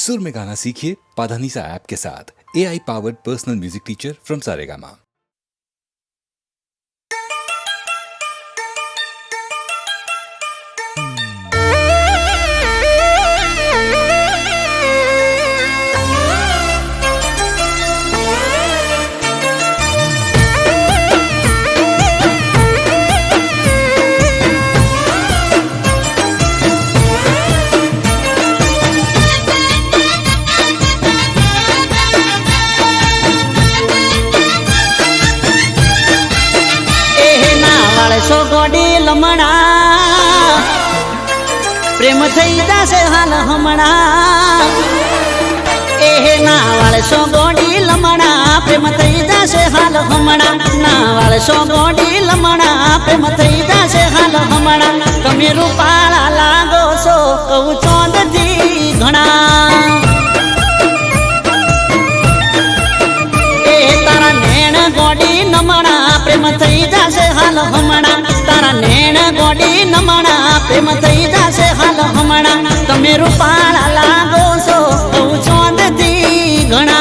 सुर में गाना सीखिए पाधानीसा ऐप के साथ AI powered personal music teacher from Saregama. लमणा प्रेम थई जासे हाल हमणा एहे नावाळ सो गोडी लमणा प्रेम थई जासे हाल हमणा नावाळ सो गोडी लमणा प्रेम थई जासे हाल हमणा तमे रूपाळा लागो सो कहू चोंदथी घणा ए तारा नेण गोडी नमणा प्रेम थई जासे हाल हमणा तारा नेण गोडी नमणा प्रेम थई जासे हाल हमणा तमे रूपाळा लागो सो कहू चोंदथी घणा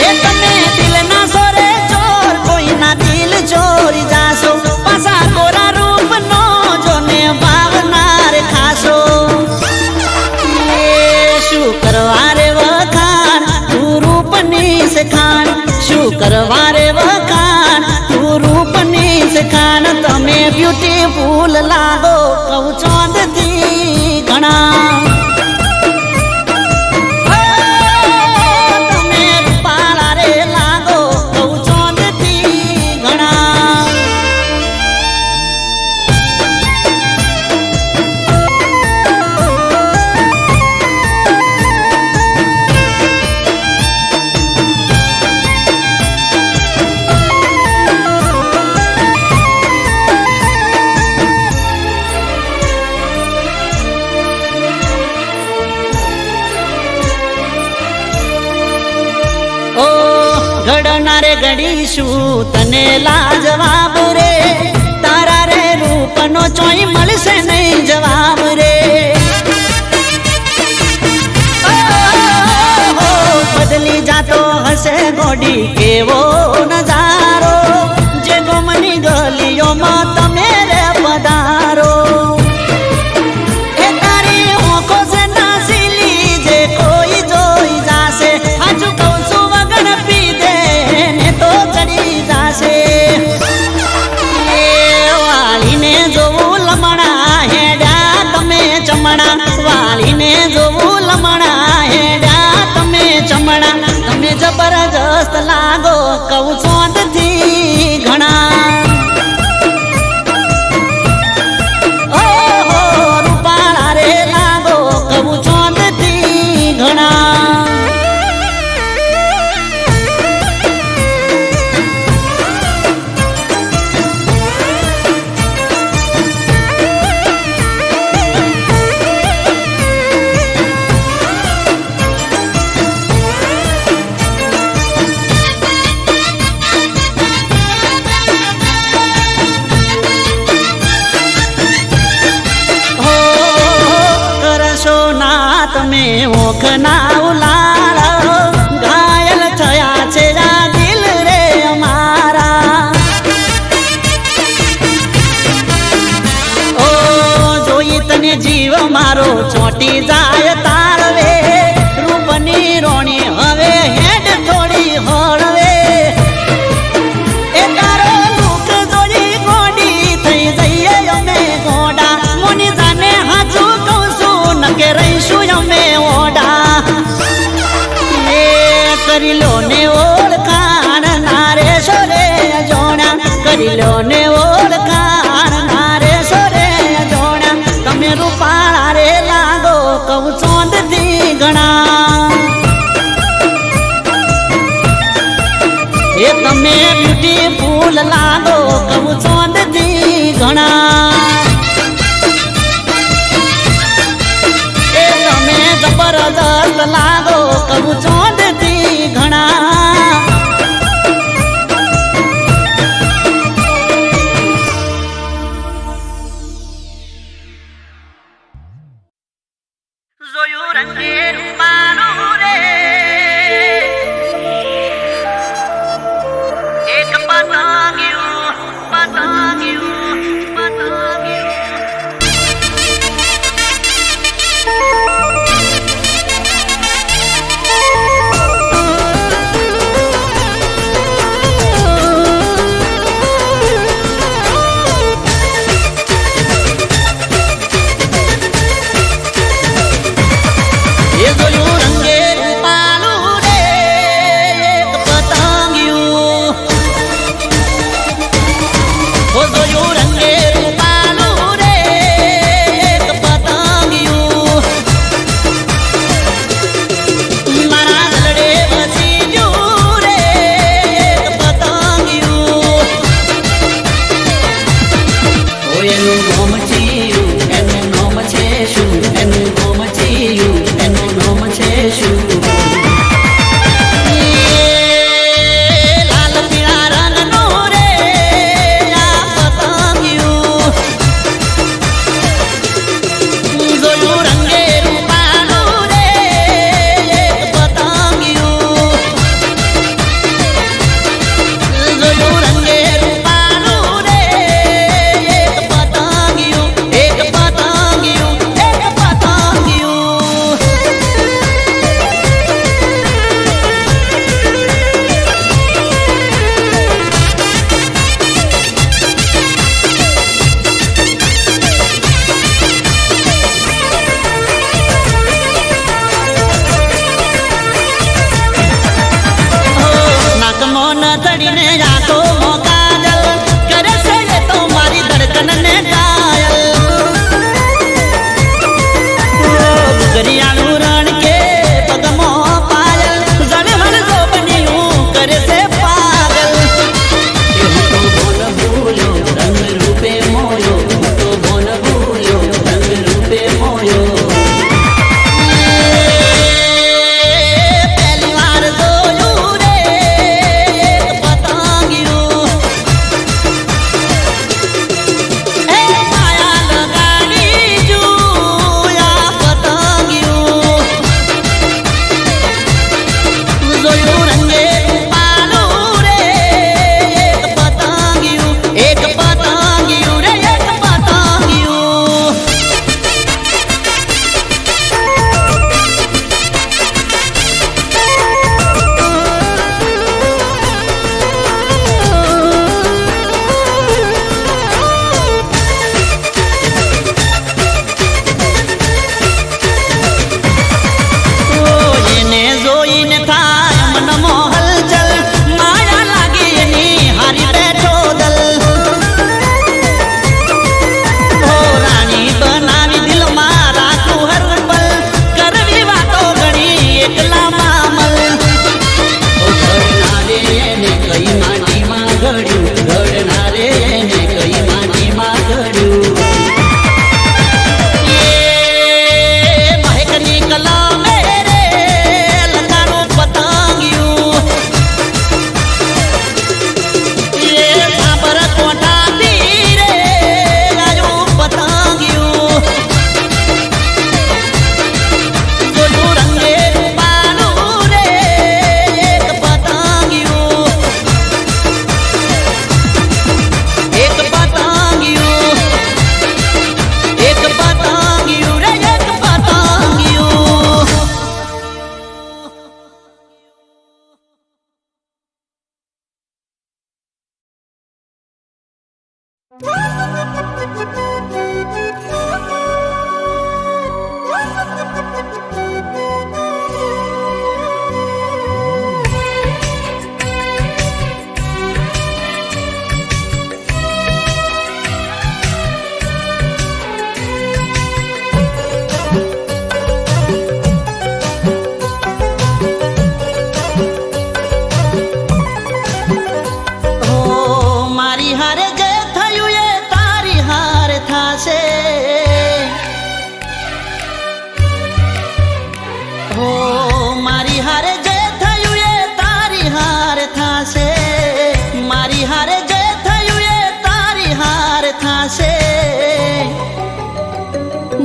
ए तमे दिल ना सोरे चोर कोई ना दिल चोरी जासो पासा गोरा रूप नो जोने भावनार खासो ए शू करवारे वखाण तू रूपनी से खान शू करवारे वखाण तू रूपनी से खान तमे ब्यूटीफुल लागो कहू चोंदथी घणा तमे रूपाळा रे लागो कहू चोंदथी घणा घडनारे घडीशू तने लाजवाब रे तारा रे रूपनो चोई मळसे नहीं जवाब रे बदली जातो हसे गोडी केवो नजारो जे गोमनी गलियो में तमे रे पधारो वालीने जोवू लमणा हेड्या तमे चमणा तमे जबरदस्त लागो कहू चोंदथी घणा ओ हो रूपाळा रे लागो कहू चोंदथी घणा તમે ઓખના ઉલાળ ઘાયલ થયા છે આ દિલ રે અમારા ઓ જોઈ તને જીવ મારો ચોટી જાય તાળવે રૂપની રોણી હવે હેડ થોડી હળવે એ તારો દુઃખ જોઈ ગોડી થઈ જઈએ અમે ગોડા મોની જાને હાચું કહું છું નકે રહીશું કરી લો ને ઓળખાણ નારે સોરે જોણા કરી લો ને ઓળખાણ નારે સોરે જોણા તમે રૂપાળા રે લાગો કહું ચોંદથી ઘણા એ તમે બ્યુટીફુલ લાગો કહું ચોંદથી ઘણા એ તમે જબરદસ્ત લાગો કહું ચોંદથી ઘણા જોયું રંગે રૂપાનું રે એક પતંગિયું પતંગિયું પતંગિયું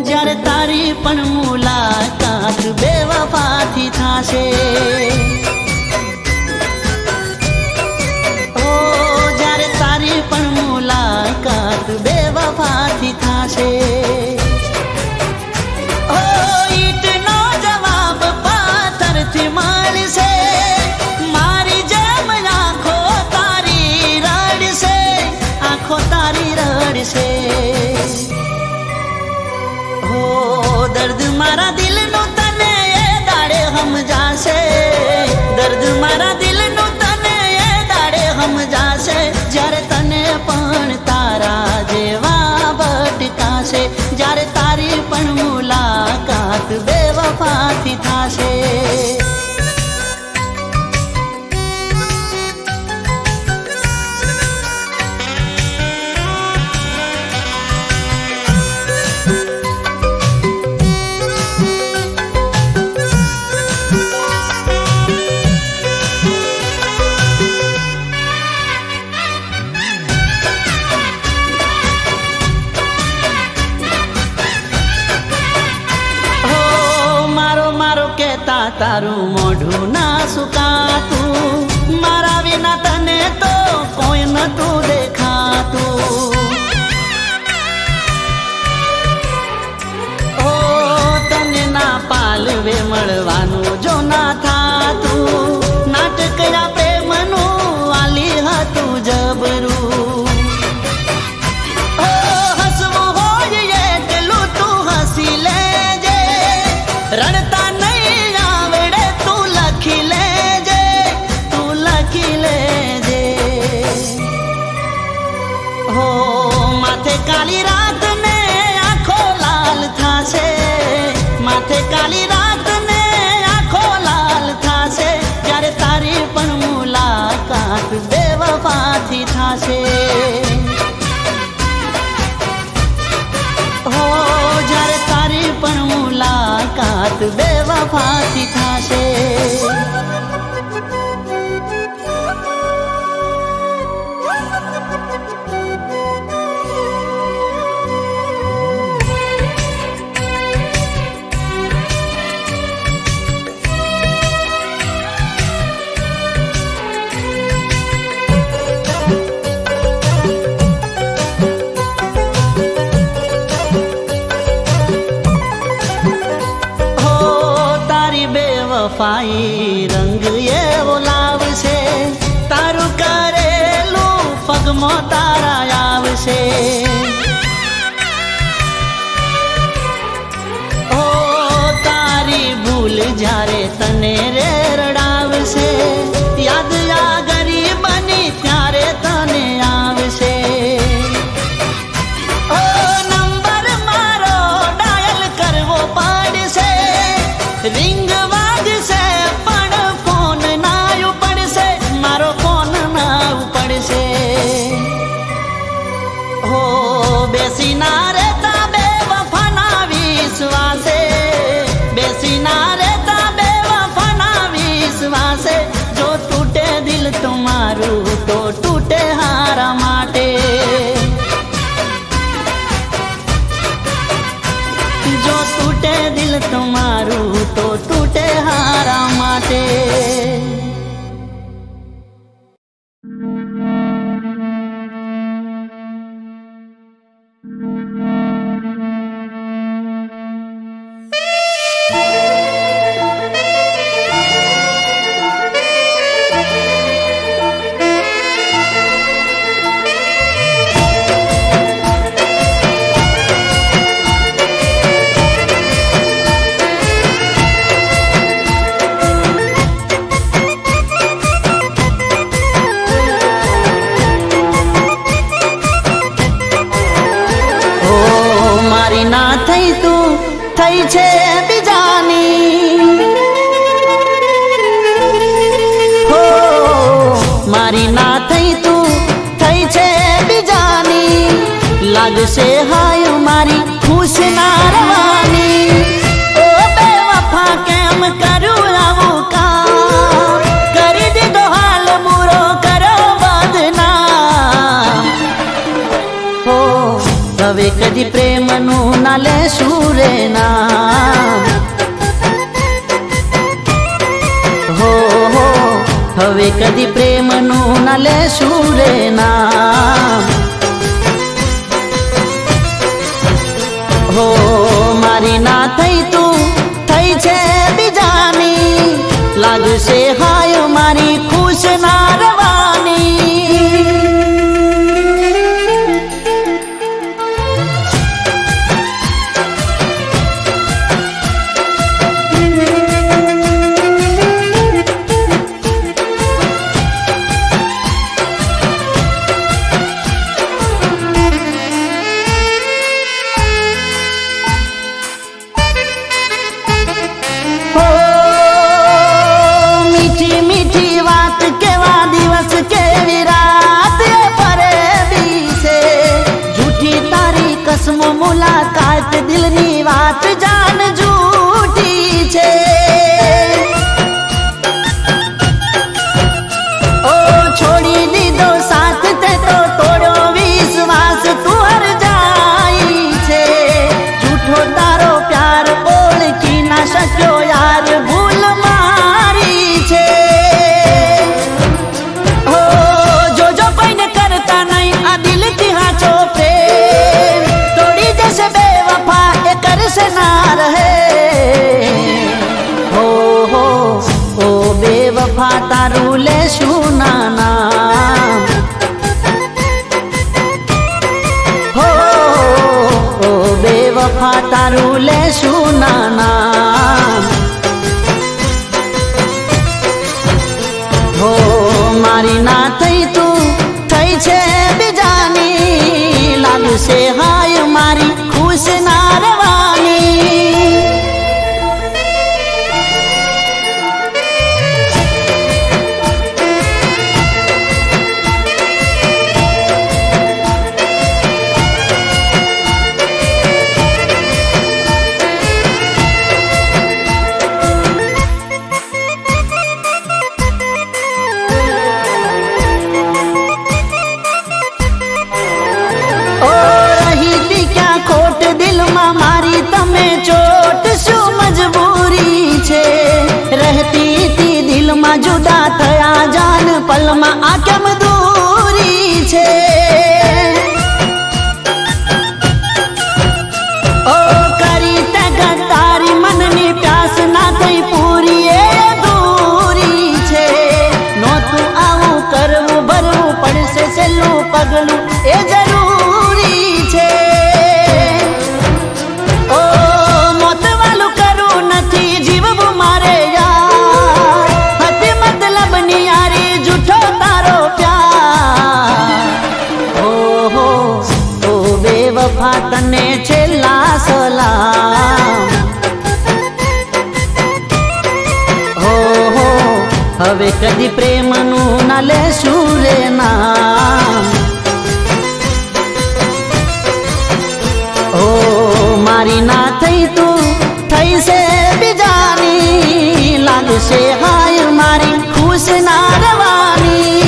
જ્યારે તારી પણ મુલાકાત મુલાકાત બેવફાથી થાશે ઓ જ્યારે તારી પણ મુલાકાત બેવફાથી થાશે ઓ ઈટનો જવાબ પાથરથી મળશે મારી જેમ આંખો તારી રડશે આંખો તારી રડશે હો દર્દ મારા દિલનું તને એ દાડે સમજાશે દર્દ મારા દિલનું તને એ દાડે સમજાશે જ્યારે તને પણ તારા જેવા ભટકાશે જ્યારે તારી પણ મુલાકાત બેવફાથી થાશે તારું મોઢું ના સુકાતું મારા વિના તને તો કોઈ નતું દેખાતું ઓ તને ના પાલવે મળવાનું જો ના થાતું નાટકયા પ્રેમનું વાલી હતું જબરું ઓ હસવું હોય એટલું તું હસી લેજે રડતા કાલી રાત ને આંખો લાલ થાશે માથે કાલી રાત ને આંખો લાલ થાશે જ્યારે તારી પણ મુલાકાત બેવફાથી થાશે હો જ્યારે તારી પણ મુલાકાત બેવફાથી થાશે વફાઈ રંગ એવો લાવશે તારું કરેલું પગમાં તારા આવશે ઓ તારી ભૂલ જ્યારે તને રે રડાવશે યાદ આ ગરીબની ત્યારે તને આવશે ઓ નંબર મારો ડાયલ કરવો પડશે રિંગ બેસી ના રહેતા બેવફાના વિશ્વાસે બેસી ના રહેતા બેવફાના વિશ્વાસે જો તૂટે દિલ તમારું તો તૂટે હારા માટે જો તૂટે દિલ તમારું તો તૂટે હારા માટે થઈ છે બીજાની હો મારી ના થઈ તું થઈ છે બીજાની લાગશે હાય મારી ખુશ ના રવાની ઓ બેવફા કેમ કરું આવું કામ કરી દીધો હાલ મૂરો કરો બદનામ હો હવે કદી પ્રેમનું ના લેશું રે નામ હવે કદી પ્રેમનું ન લેશું રે નામ. હો મારી ના થઈ તું થઈ છે બીજાની, લાગશે હાય મારી ખુશ ના રવાની. મુલાકાત દિલની વાત જાન જૂઠી છે. ઓ છોડી દીધો સાથ તે તો તોડ્યો વિશ્વાસ તું હર જાય છે. જૂઠો તારો પ્યાર ઓળખી ના શક્યો યાર ભૂલ મારી છે. ઓ જોજો કોઈને કરતા નહીં આ દિલથી હાચો પ્રેમ, बेवफा ए करसे ना रहे. हो ओ बेवफा तारू लेशुं ना नाम. हो ओ बेवफा तारू लेशुं ना नाम. हो मारी ના થઈ તું થઈ છે બીજાની, લાગશે હાય મારી ખુશ ના રવાની. મારી તમે ચોટ શું મજબૂરી છે. રહેતી હતી દિલમાં જુદા થયા જાન પલમાં આ કેમ દૂરી છે. ઓ કરી તે ગદ્દારી મનની પ્યાસ ના થઈ પૂરી એ અધૂરી છે. નહોતું આવું કરવું ભરવું પડશે છેલ્લું પગલું એ જરૂરી છે. બેવફા તને છેલ્લા સલામ. હો હવે કદી પ્રેમનું ન લેશું રે નામ. ઓ મારી ના થઈ તું થઈ છે બીજાની, લાગશે હાય મારી ખુશ ના રવાની.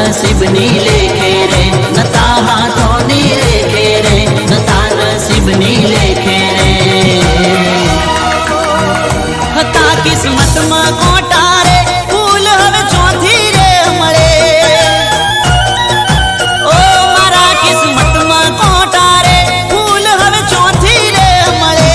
નસીબની લેખે રે નતા હાથોની રેખે રે નતા નસીબની લેખે રે હતા કિસ્મતમાં કોટા રે ફૂલ હવે ચોથી રે મળે ઓ મારા કિસ્મતમાં કોટા રે ફૂલ હવે ચોથી રે મળે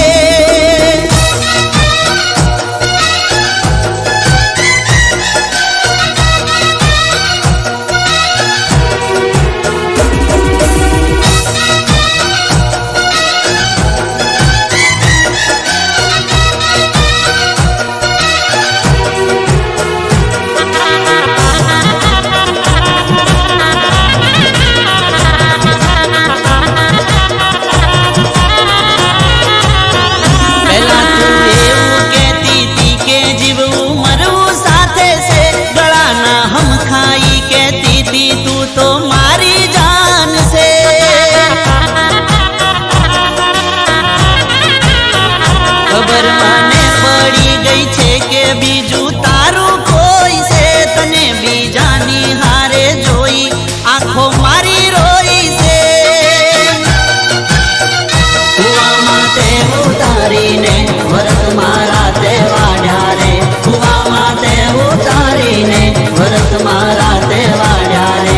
ઉતારીને ભરત મારા તે વાડ્યા રે કુવામાં તે ઉતારીને ભરત મારા તે વાડ્યા રે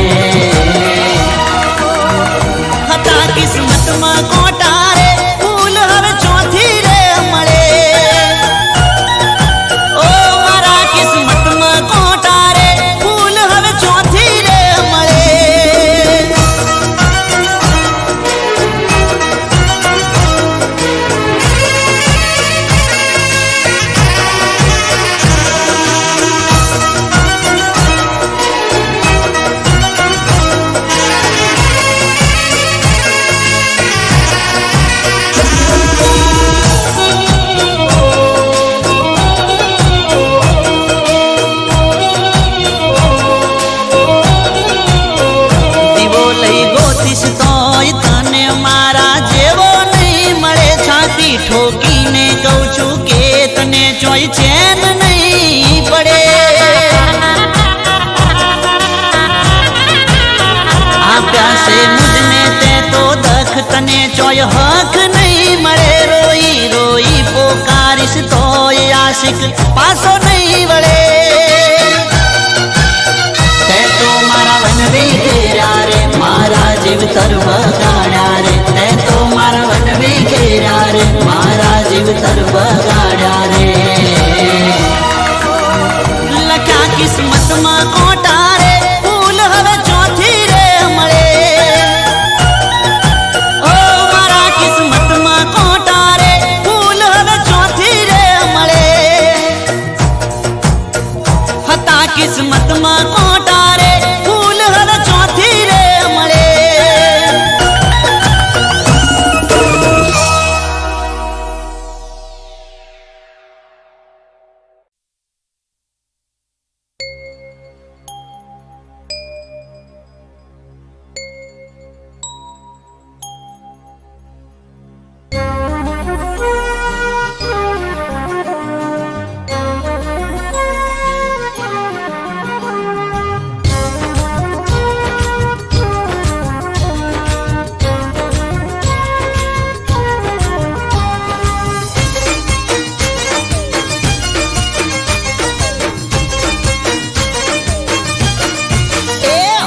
હતા કિસ્મતમાં કોટા રે ફૂલ હવે ચોથી રે મળે ઓ મારા કિસ્મતમાં કોટા રે ફૂલ હવે ચોથી રે મળે દીવો લઈ ગોતીશ તોય તને મારા જેવો નહીં મળે છાતી ઠોકીને કહું છું કે તને ચોય ચેન નહીં પડે આપ્યા છે મુજને તે તો દખ તને ચોય હક નહીં મળે રોઈ રોઈ પોકારીશ તોય આશિક પાછો નહીં વળે તે તો મારા વનવી ઘેર્યા રે મારા જીવતર બગાડ્યા રે તે તો મારા વનવી ઘેર્યા રે મારા જીવતર બગાડ્યા રે લખ્યા કિસ્મતમાં કોટા રે ફૂલ હવે ચોથી રે મળે ઓ મારા કિસ્મતમાં કોટા રે ફૂલ હવે ચોથી રે મળે હતા કિસ્મતમાં કોટા રે ફૂલ હવે ચોથી રે મળે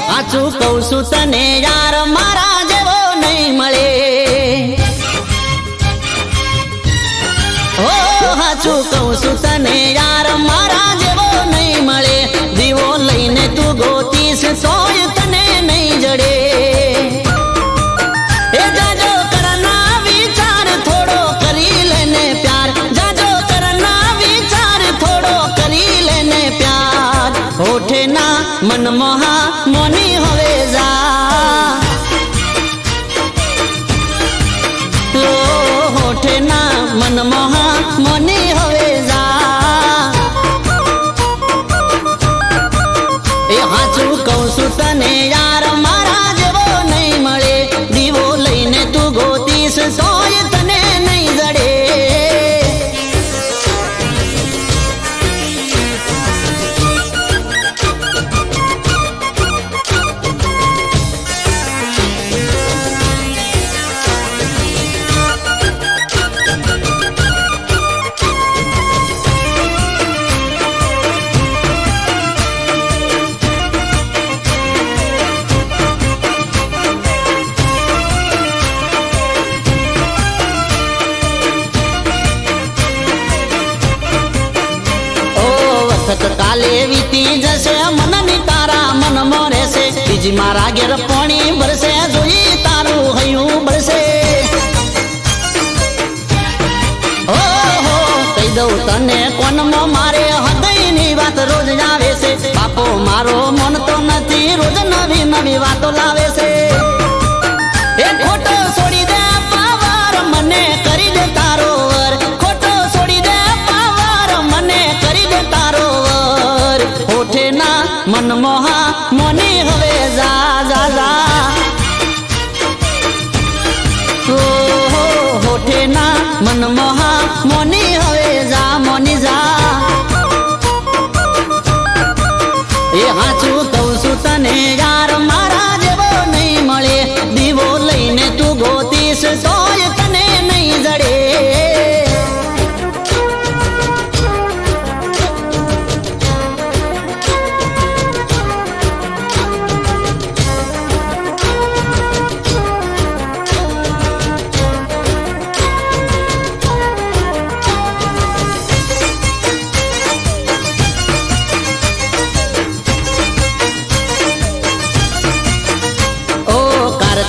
સાચું કહું છું તને યાર મારા જેવો નહીં મળે ઓ સાચું કહું છું તને યાર મારા જેવો નહીં મળે દીવો લઈને તું ગોતીશ તોય તને નહીં જડે એ જાજો કરના વિચાર થોડો કરી લેને પ્યાર જાજો કરના વિચાર થોડો કરી લેને પ્યાર હોઠે ના મનમોહા મોની હવે જા લો હોઠે ના મનમોહા મોની હવે જા એ હાચું કહું છું તને યાર મારા જેવો નહીં મળે દીવો લઈને તું ગોતીશ તોય તને નહીં જડે કાલે વીતી જશે મનની તારા મનમાં રહેશે બીજી મારા ઘેર પાણી ભરશે જોઈ તારું હૈયું ભરશે ઓહો કહી દઉં તને કોનમાં મારે હૃદયની વાત રોજ આવે છે બાપો મારો મન તો નથી રોજ નવી નવી વાતો લાવે છે એ ખોટો છોડી દે પાવર મને કરી દે તારો વર ખોટો છોડી દે પાવર મને કરી દે તારો વર હોઠે ના મનમોહા મોની હવે જા જા જા ઓહો હોઠે ના મનમોહા મોની હવે જા મોની જા એ હાચું કહું છું તને યાર મારા જેવો નહીં મળે દીવો લઈને તું ગોતીશ તોય તને નહીં જડે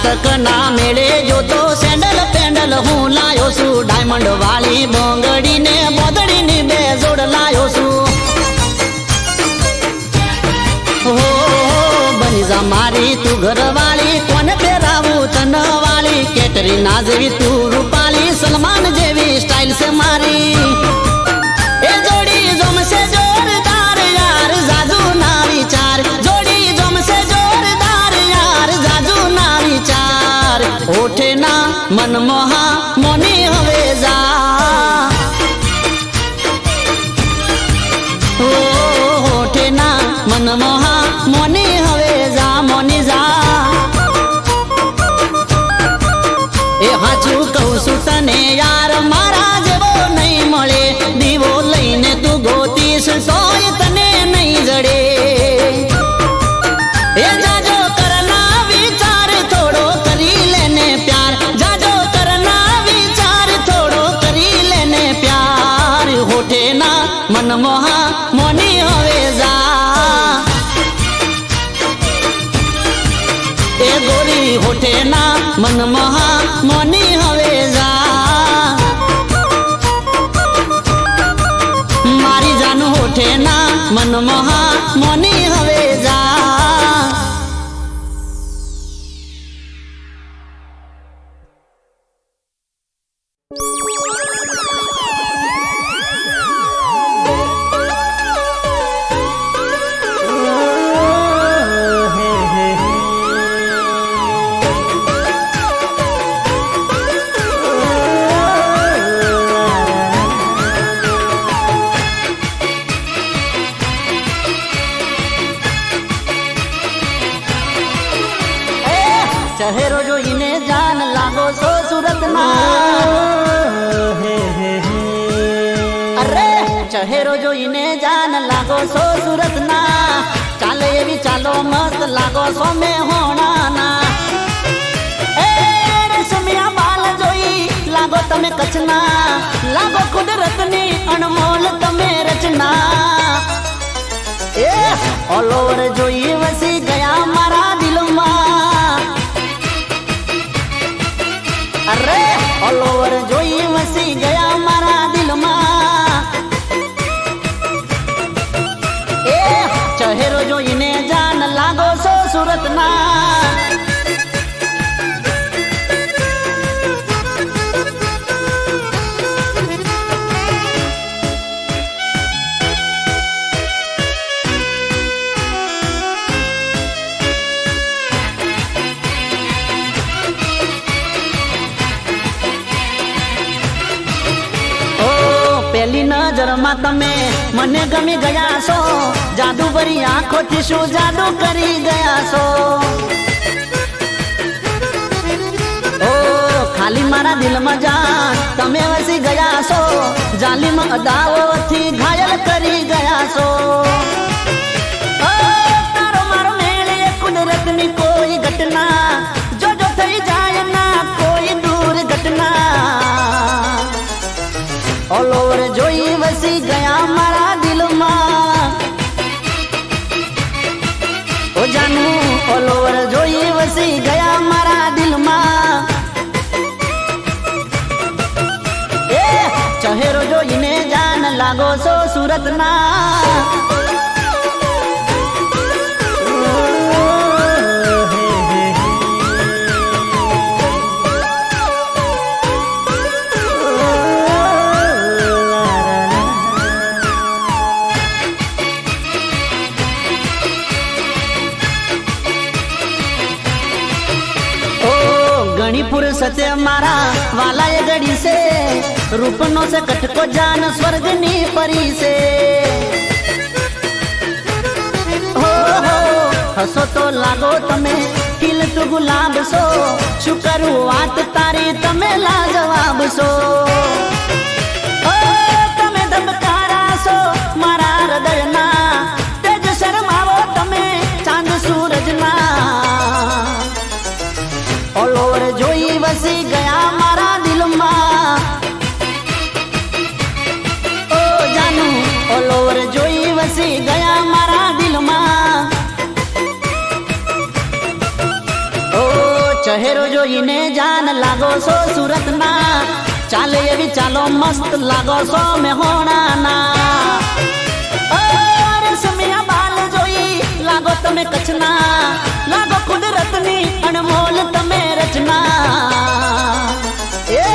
નાટક ના મેળે જો તો સેન્ડલ પેન્ડલ હું લાયો છું ડાયમંડ વાળી બોંગડી ને બોદડી ની બે જોડ લાયો છું હો બની જા મારી તું ઘરવાળી કોને પહેરાવું તન વાળી કેટરીના જેવી તું રૂપાળી સલમાન જેવી સ્ટાઇલ છે મારી એ જોડી જમશે જોરદાર યાર જાજુ ના વિચાર જોડી જમશે જોરદાર યાર જાજુ ના વિચાર ઓઠે ના મનમોહા મોની હવે જા ઓ ઓઠે ના મનમોહા મોની હવે જા મોની જા એ હાચું કહું છું તને યાર મારા જેવો નહીં મળે દીવો લઈને તું ગોતીશ તોય તને નહીં જડે એ જાજો કરના વિચાર થોડો કરી લેને પ્યાર જાજો કરના વિચાર થોડો કરી લેને પ્યાર હોઠે ના મનમોહા મોની હવે જા એ ગોરી હોઠે ના મનમોહા મોની હવે જા મારી જાન હોઠે ના મનમોહા મોની હવે જા ચહેરો જોઈને જાન લાગો છો સુરત અરે ચહેરો જોઈને જાન લાગો છો સુરત ના ચાલે એવી ચાલો મસ્ત લાગો છો મે હોણાના એ રેશમિયા બાલ જોઈ લાગો તમે કચ્છના લાગો કુદરતની અણમોલ તમે રચના એ ઓલ ઓવર જોઈ વસી ગયા મારા દિલમાં અરે ઓલ ઓવર જોઈ વસી ગયા મારા દિલમાં એ ચહેરો જોઈને જાન લાગો છો સુરતના પહેલી નજરમાં તમે મને ગમી ગયા છો જાદુ ભરી આંખોથી શું જાદુ કરી ગયા છો ઓ ખાલી મારા દિલમાં જાન તમે વસી ગયા છો જાલિમ અદાઓથી ઘાયલ કરી ગયા છો ઓ તારો મારો મેળ એ કુદરતની કોઈ ઘટના જો થઈ જાય ના કોઈ દૂર ઘટના ઓલ ઓવર જોઈ વસી ગયા મારા દિલમાં ઓ જાનું ઓલ ઓવર જોઈ વસી ગયા મારા દિલમાં એ ચહેરો જોઈને જાન લાગો છો સુરતના ગણીપુર સત્ય મારા વાલાએ ગડી છે રૂપનો છે કટકો જાન સ્વર્ગની પરી છે હો હો હસો તો લાગો તમે ખીલતું ગુલાબ છો શું કરું વાત તારી તમે લાજવાબ છો ઓ તમે ધબકારા છો મારા હૃદયના તેજ શરમાવો તમે ચાંદ સૂરજના ઓલ ઓવર જોઈ વસી ગયા મારા દિલમાં ઓ જાનું ઓલ ઓવર જોઈ વસી ગયા મારા દિલમાં ઓ ચહેરો જોઈને જાન લાગો છો સુરતના, ચાલે એવી ચાલો મસ્ત લાગો છો મેહોણાના. રેશમિયા બાલ જોઈ લાગો તમે કચ્છના, લાગો કુદરતની અણમોલ તમે રચના. એ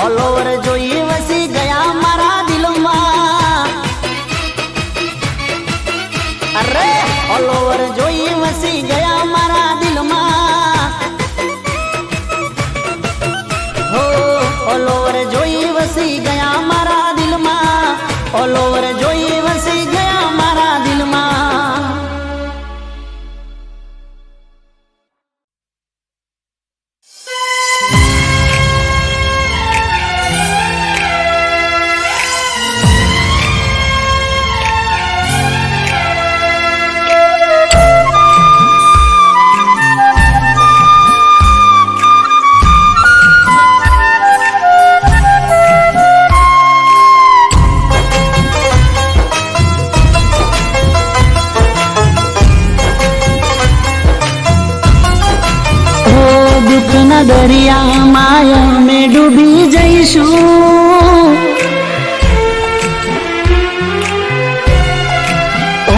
ઓલ ઓવર જોઈ વસી ગયા મારા દિલમાં, અરે ઓલ ઓવર જોઈ વસી ગયા મારા દિલમાં. હો ઓલ ઓવર જોઈ વસી ગયા મારા દિલમાં, ઓલ ઓવર જોઈ વસી ગયા મારા દિલમાં. દરિયા માયા મેં ડૂબી જઈશું, ઓ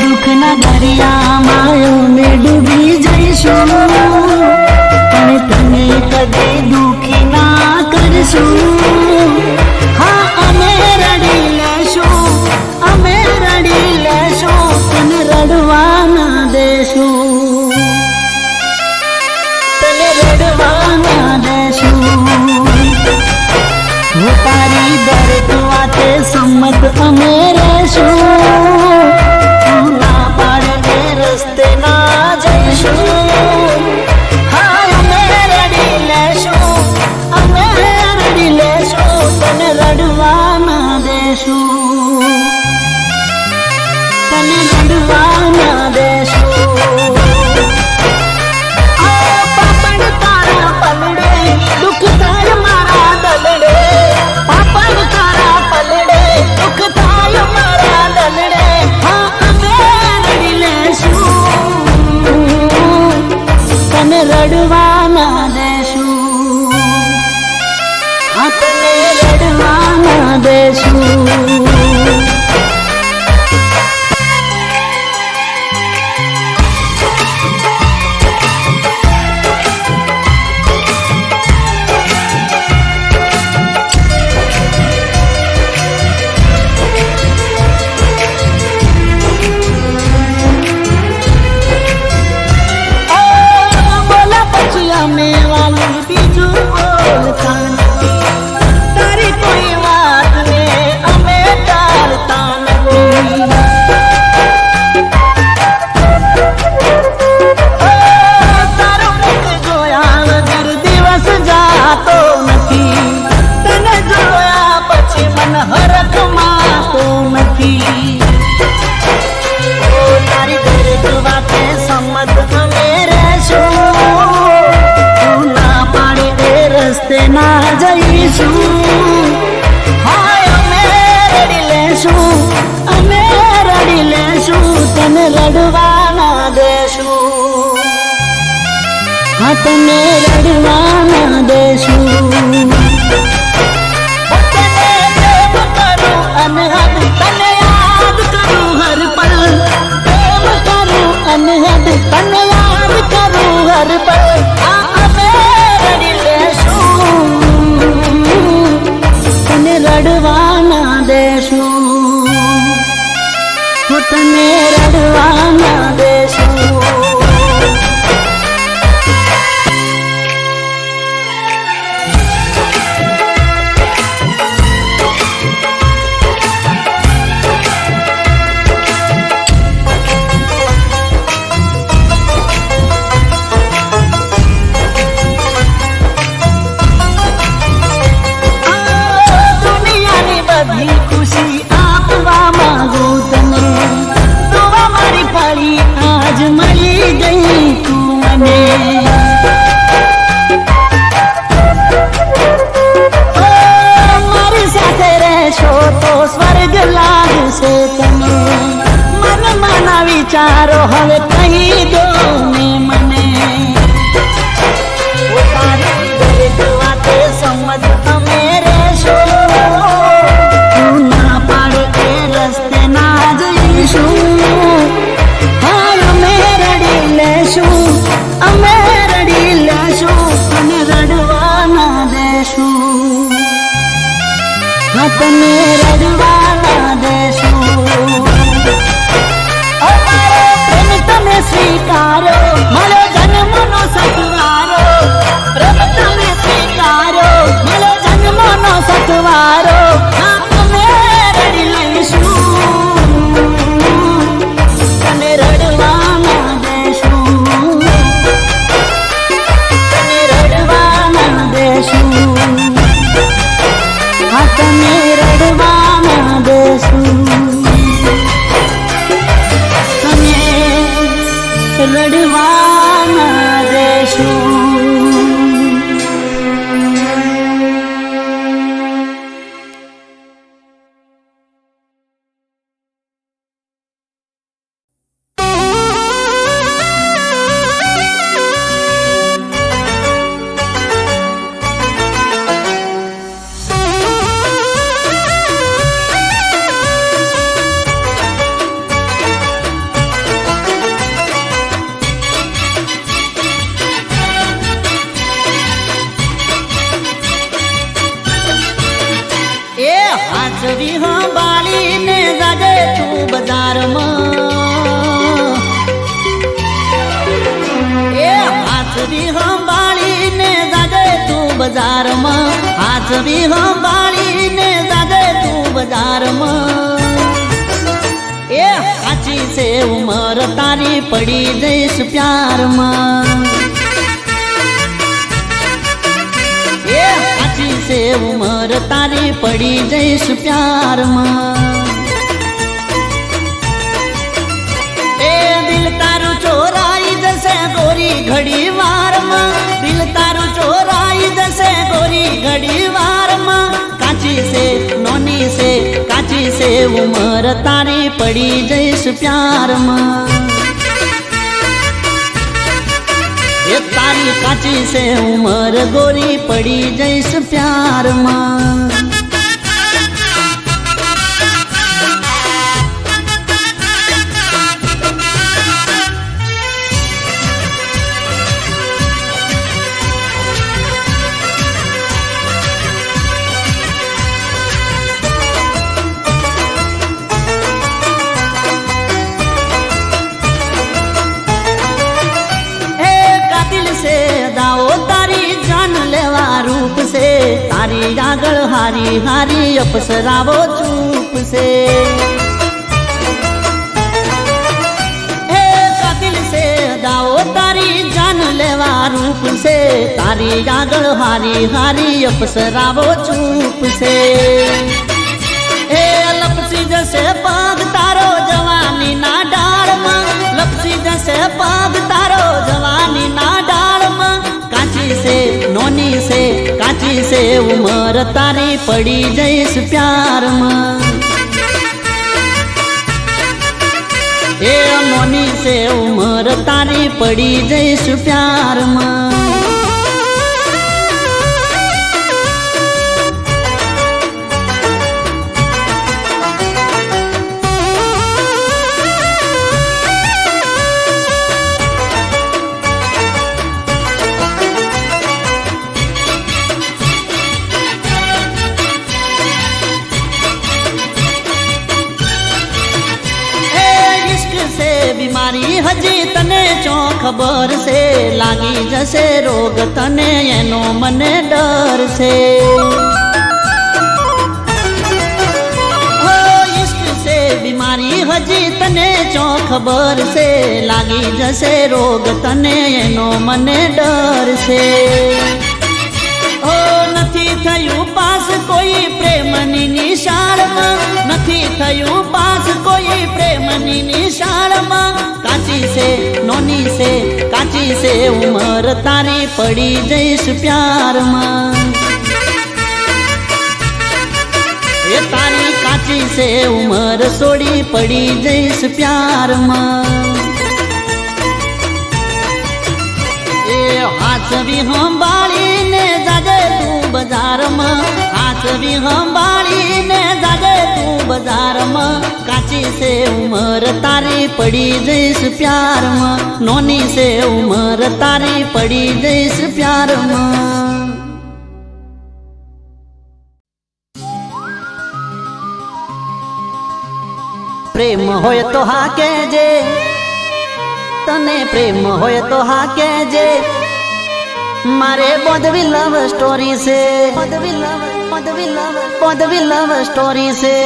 દુઃખના દરિયા માયા મેં ડૂબી જઈશું, પણ તમે કદી દુઃખી ના કરશું. હા અમે રડી લેશું, અમે રડી લેશું, તને રડવા ના દેશું, રડવાના દેશું. તારી દરેક વાતે સંમત અમે રહેશું, ના પાડે રસ્તે ના જઈશું. હા અમે રડી લેશું, અમે રડી લેશું, તને રડવાના દેશું, તને રડવાના દેશું. દુઃખ થાય મારા દલડે, પાપડ તારા પલડે, દુઃખ થાય મારા દલડે. હા અમે રડી લેશું, તને રડવા ના દેશું, હા તને રડવા ના દેશું. તારી કોઈ વાત ને અમે ટાળતા નથી, તારો મુખ જોયા વગર દિવસ જાતો નથી, તને જોયા પછી મન હરખ માતો નથી. તારી દરેક વાતે સંમત અમે રહેશું, રસ્તે ના જઈશું. હાય અમે રડી લેશું, અમે રડી લેશું, તને રડવા ના દેશું, હા તને રડવા ના દેશું. તને પ્રેમ કરું અનહદ, તને યાદ કરું હર પલ, પ્રેમ કરું અનહદ, તને યાદ કરું હર પલ. રડવા ના દેશું, તને રડવા ના દેશું. ખુશી આપવા માંગુ તને, દુઆ મારી પડી આજ મળી ગઈ તું મને. મારી સાથે રહેશો તો સ્વર્ગ લાગશે તમે, મનમાં વિચારો હવે કહી દો ને મને. તને રડવા ના દેશું. અમારો પ્રેમ તમે સ્વીકારો, મારો જન્મનો સથવારો. પ્રેમ તમે સ્વીકારો, મારો જન્મનો સથવારો. અમે રડી લઈશું, તને રડવા ના દેશું, તને રડવા ના દેશું. હા તને રડવા ના દેશું, તને રડવા ના દેશું. હાચવી સંભાળીને જાજે તું બજારમાં. એ હાચવી સંભાળીને જાજે તું બજારમાં. હાચવી સંભાળીને જાજે તું બજારમાં. એ સાચી છે ઉમર તારી પડી જઈશ પ્યારમાં. છે ઉમર તારી પડી જઈશ પ્યારમાં. એ દિલ તારું ચોરાઈ જશે ગોરી ઘડી વારમાં. દિલ તારું ચોરાઈ જશે ગોરી ઘડી વારમાં. કાચી છે નોની છે કાચી છે ઉમર તારી પડી જઈશ પ્યારમાં. એ તારી કાચી છે ઉમર ગોરી પડી જઈશ પ્યારમાં. તારી આગળ હારી હારી અપસરાવો ચૂપ છે. હે કાતિલ છે દાવો તારી જાન લેવા રૂપ છે. તારી આગળ હારી હારી અપસરાવો ચૂપ છે. હે લપસી જશે પગ તારો જવાની ના ડાળમાં. લપસી જશે પગ તારો જવાની ના ડાળમાં. કાચી છે નોની છે કાચી છે ઉમર તારી પડી જઈશ પ્યારમાં. એ નોની છે ઉમર તારી પડી જઈશ પ્યારમાં. બીમારી હજી તને ચો ખબર છે. લાગી જશે રોગ તને એનો મને ડર છે. હો ઈશ્ક છે બીમારી હજી તને ચો ખબર છે. લાગી જશે રોગ તને એનો મને ડર છે. હો નથી થયું પાસ કોઈ પ્રેમની નિશાળમાં. નથી થયું પાસ કોઈ પ્રેમની નિશાળમાં. કાચી છે નોની છે કાચી છે ઉમર તારી પડી જઈશ પ્યારમાં. એ તારી કાચી છે ઉમર છોડી પડી જઈશ પ્યારમાં. એ હાચવી સંભાળીને જાજે તું બજારમાં. હાચવી સંભાળીને જાજે તું બજારમાં. કાચી છે ઉમર તારી પડી જઈશ પ્યારમાં. નોની છે ઉમર તારી પડી જઈશ પ્યારમાં. પ્રેમ હોય તો હા કહેજે, તને પ્રેમ હોય તો હા કહેજે, મારે બોધવી લવ સ્ટોરી છે, બોધવી લવ સ્ટોરી છે.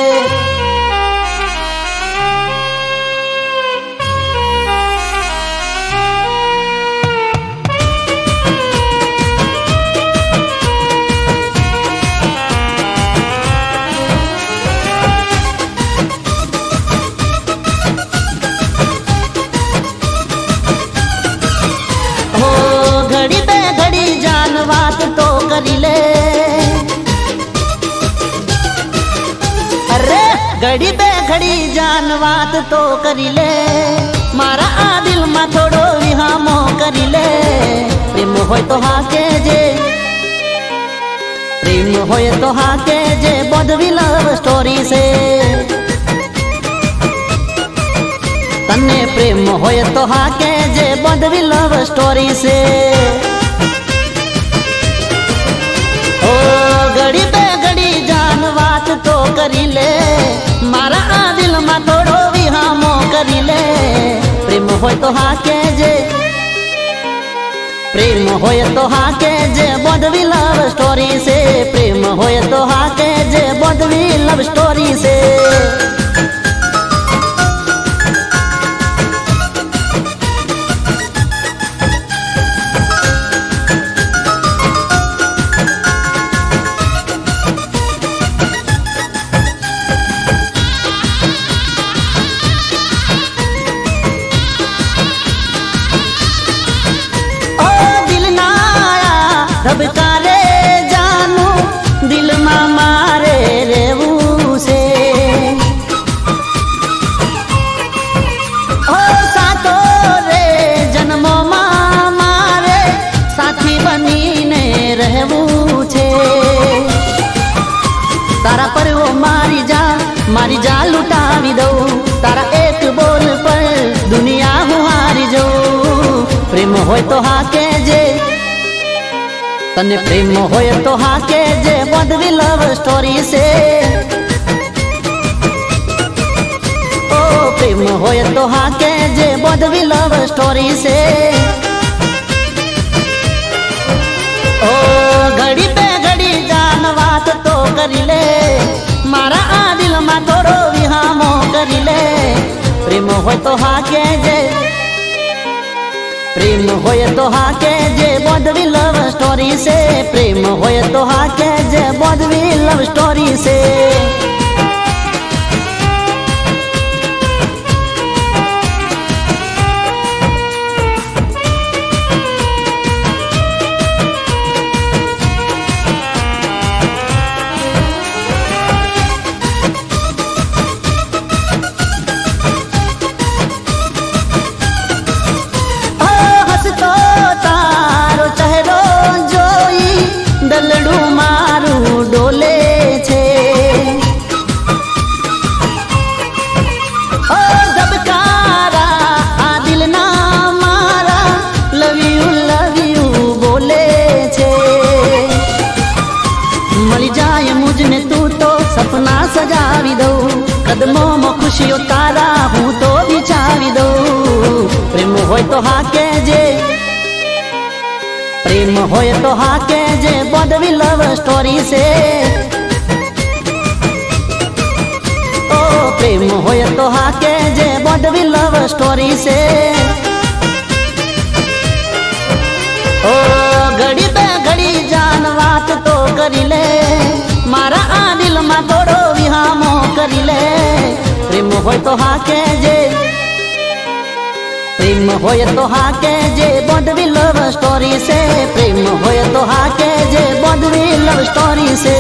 ઘડી બે ઘડી જાન વાત તો કરી લે, અરે ઘડી બે ઘડી જાન વાત તો કરી લે, મારા આ દિલમાં થોડો વિહામો કરી લે. પ્રેમ હોય તો હા કહેજે, પ્રેમ હોય તો હા કહેજે, બોધવી લવ સ્ટોરી છે. તને પ્રેમ હોય તો હા કહેજે, બોધવી લવ સ્ટોરી છે. ઓ ઘડી બે ઘડી જાન વાત તો કરી લે, મારા આ દિલમાં થોડો વિહામો કરી લે. પ્રેમ હોય તો હા કહેજે, પ્રેમ હોય તો હા કહેજે, બોધવી લવ સ્ટોરી છે. પ્રેમ હોય તો હા કહેજે, બોધવી લવ સ્ટોરી છે. ધબકારે જાનું દિલમાં મારે રહેવું છે, ઓ સાતો રે જન્મોમાં મારે સાથી બનીને રહેવું છે. તારા પર ઓ મારી જા લૂંટાવી દઉં, તારા એક બોલ પર દુનિયા હું હારી જઉં. પ્રેમ હોય તો હા કહેજે, તને પ્રેમ હોય તો હા કહેજે, બોધવી લવ સ્ટોરી છે. ઓ પ્રેમ હોય તો હા કહેજે, બોધવી લવ સ્ટોરી છે. ઓ ઘડી બે ઘડી જાન વાત તો કરી લે, મારા આ દિલમાં થોડો વિહામો કરી લે. પ્રેમ હોય તો હા કહેજે, પ્રેમ હોય તો હા કહેજે, બોધવી લવ સ્ટોરી છે. પ્રેમ હોય તો હા કહેજે, બોધવી લવ સ્ટોરી છે. દલડું મારું ડોલે છે, ઓ ધબકારા આ દિલના મારા લવ યુ બોલે છે. મળી જાય મુજને તું તો સપના સજાવી દઉં, કદમોમાં ખુશીઓ તારા હું તો વિચારી દઉં. પ્રેમ હોય તો હા કહેજે, પ્રેમ હોય તો હા કહેજે, બોધવી લવ સ્ટોરી છે. ઓ પ્રેમ હોય તો હા કહેજે, બોધવી લવ સ્ટોરી છે. ઓ ઘડી બે ઘડી જાન વાત તો કરી લે, મારા આ દિલમાં થોડો વિહામો કરી લે. પ્રેમ હોય તો હા કહેજે, પ્રેમ હોય તો હા કહેજે, બોધવી લવ સ્ટોરી છે. પ્રેમ હોય તો હા કહેજે, બોધવી લવ સ્ટોરી છે.